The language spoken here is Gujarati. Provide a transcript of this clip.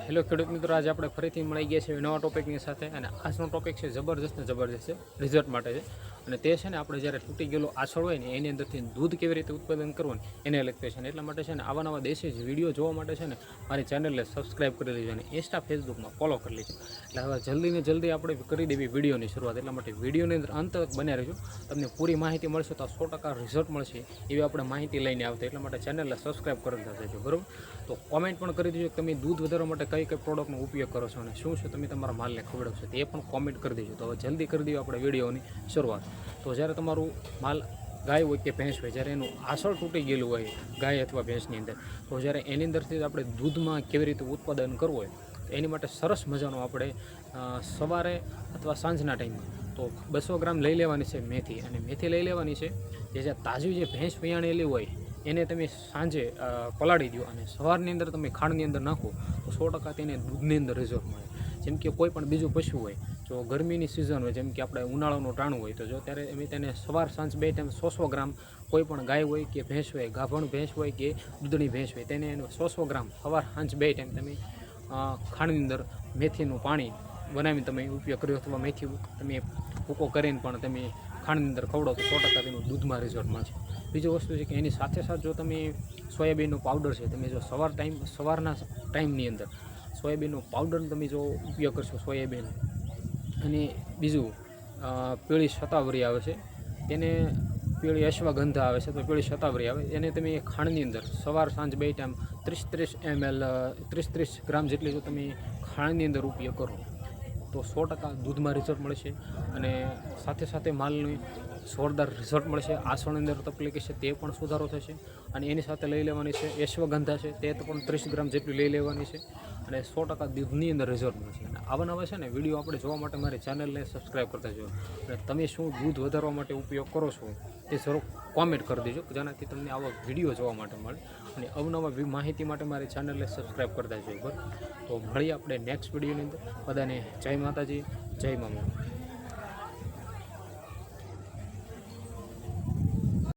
હેલો ખેડૂત મિત્રો, આજે આપણે ફરીથી મળી ગયા છીએ નવા ટોપિકની સાથે. અને આજનો ટોપિક છે જબરજસ્ત છે, રિઝલ્ટ માટે છે. અને તે છે ને આપણે જ્યારે તૂટી ગયેલો આછળ હોય ને એની અંદરથી દૂધ કેવી રીતે ઉત્પાદન કરવું એને લગતું છે. એટલા માટે છે ને આવા નવા દેશી વિડીયો જોવા માટે છે ને મારી ચેનલને સબસ્ક્રાઈબ કરી લેજો અને ઇન્સ્ટા ફેસબુકમાં ફોલો કરી લેજો. એટલે હવે જલ્દીને જલ્દી આપણે કરી દેવી વિડીયોની શરૂઆત. એટલા માટે વિડીયોની અંદર અંત તક બન્યા રહેજો. તમને પૂરી માહિતી મળશે તો 100% રિઝલ્ટ મળશે એવી આપણે માહિતી લઈને આવતા. એટલા માટે ચેનલને સબસ્ક્રાઈબ કરી દેજો, બરાબર? તો કોમેન્ટ પણ કરી દેજો કે તમે દૂધ વધારવા માટે કઈ કઈ પ્રોડક્ટનો ઉપયોગ કરો છો અને શું શું તમે તમારા માલને ખવડાવશો તે પણ કોમેન્ટ કરી દેજો. તો હવે જલ્દી કરી દઈએ આપણે વિડીયોની શરૂઆત. તો જ્યારે તમારું માલ ગાય હોય કે ભેંસ હોય, જ્યારે એનું આસળ તૂટી ગયેલું હોય ગાય અથવા ભેંસની અંદર, તો જ્યારે એની અંદરથી આપણે દૂધમાં કેવી રીતે ઉત્પાદન કરવું હોય તો એની માટે સરસ મજાનો આપણે સવારે અથવા સાંજના ટાઈમમાં તો 200 ગ્રામ લઈ લેવાની છે મેથી. અને મેથી લઈ લેવાની છે જે તાજી જે ભેંસ વિયાણેલી હોય એને તમે સાંજે પલાળી દો અને સવારની અંદર તમે ખાંડની અંદર નાખો તો 100% તેને દૂધની અંદર રિઝલ્ટ મળે. જેમ કે કોઈ પણ બીજું પશુ હોય, જો ગરમીની સિઝન હોય, જેમ કે આપણે ઉનાળાનું ટાણું હોય, તો જો ત્યારે અમે તેને સવાર સાંજ 2 ટાઈમ 100 ગ્રામ કોઈ પણ ગાય હોય કે ભેંસ હોય, ગાભણ ભેંસ હોય કે દૂધણી ભેંસ હોય, તેને 100 ગ્રામ સવાર સાંજ 2 ટાઈમ તમે ખાંડની અંદર મેથીનું પાણી બનાવીને તમે ઉપયોગ કર્યો અથવા મેથી તમે ભૂકો કરીને પણ તમે ખાંડની અંદર ખવડાવો તો 100% તેનું દૂધમાં રિઝલ્ટ મળશે. બીજી વસ્તુ છે કે એની સાથે સાથે જો તમે સોયાબીનનો પાવડર છે, તમે જો સવારના ટાઈમની અંદર સોયાબીનનો પાવડરનો તમે જો ઉપયોગ કરશો સોયાબીન, અને બીજું પીળી શતાવરી આવે છે, તેને પીળી અશ્વગંધા આવે છે, તો પીળી શતાવરી આવે, એને તમે ખાંડની અંદર સવાર સાંજ 2 ટાઈમ 30 ml 30 ગ્રામ જેટલી જો તમે ખાંડની અંદર ઉપયોગ કરો તો 100% દૂધમાં રિઝલ્ટ મળશે. અને સાથે સાથે માલની જોરદાર રિઝલ્ટ મળશે. આસળની અંદર તકલીફ છે તે પણ સુધારો થશે. અને એની સાથે લઈ લેવાની છે અશ્વગંધા છે, તે પણ 30 ગ્રામ જેટલી લઈ લેવાની છે અને 100% દૂધની અંદર રિઝલ્ટ મળશે. અને આવા નવા છે ને વિડીયો આપણે જોવા માટે મારી ચેનલને સબસ્ક્રાઈબ કરતા જાઓ. અને તમે શું દૂધ વધારવા માટે ઉપયોગ કરો છો તે જરૂર કોમેન્ટ કરી દેજો, જેનાથી તમને આવા વિડીયો જોવા માટે મળે. અને અવનવા માહિતી માટે મારી ચેનલને સબસ્ક્રાઈબ કરતા જાઓ, બરાબર? તો મળીએ આપણે નેક્સ્ટ વિડીયોની અંદર. બધાને જય માતાજી, જય મા મોગલ.